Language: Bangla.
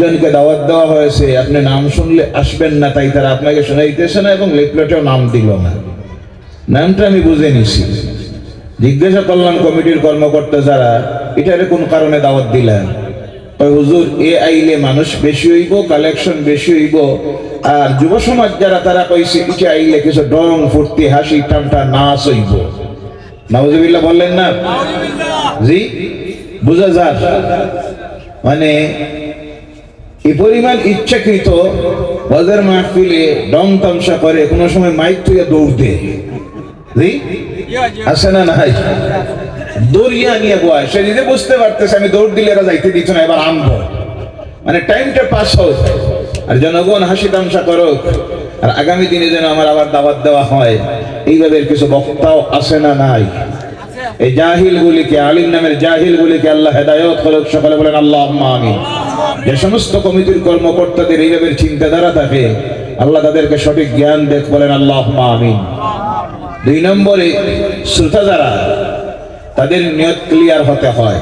একজনকে দাওয়াত দেওয়া হয়েছে, আপনি নাম শুনলে আসবেন না, তাই তারা আপনাকে শোনাইতেছে না এবং লিফলেটেও নাম দিল না। নামটা আমি বুঝে নিছি, জিজ্ঞাসা করলাম কমিটির কর্মকর্তা যারা, এটার কোন কারণে দাওয়াত দিলেন? ওই হুজুর, এ আইলে মানুষ বেশি হইব, কালেকশন বেশি হইব, আর যুব সমাজ যারা তারা কইছে এটা আইলে কিছু ডং ফুর্তি হাসি ঠান্ডা নাচ হইব। নাউজুবিল্লাহ বললেন না? জি, বুঝা যায় মানে এই পরিমাণ ইচ্ছাকৃত ওয়াজের মাহফিলে ডং তামসা করে, কোনো সময় মাইক তুইয়া দৌড় দে। জি আছে না নাই? দৌড়িয়া নিয়ে বয়, সে নিজে বুঝতে পারতেছে আমি দৌড় দিলে এরা যাইতে দিচ্ছ না, এবার আনবো, মানে টাইমটা পাস হোক আর জনগণ হাসি তামসা করুক, আর আগামী দিনে যেন আমার আবার দাওয়াত দেওয়া হয়। এইভাবে কিছু বক্তাও আছে না নাই? এই জাহিল গুলিকে, আলিম নামের জাহিল গুলিকে আল্লাহ হেদায়েত করুক, সকলে বলেন আল্লাহুম্মা আমিন। যে সমস্ত কমিটির কর্মকর্তাদের এইভাবে চিন্তাধারা থাকে, আল্লাহ তাদেরকে সঠিক জ্ঞান দেখ, বলেন আল্লাহুম্মা আমিন। 2 নম্বরে শ্রোতা যারা, তাদের নিয়ত ক্লিয়ার হতে হয়।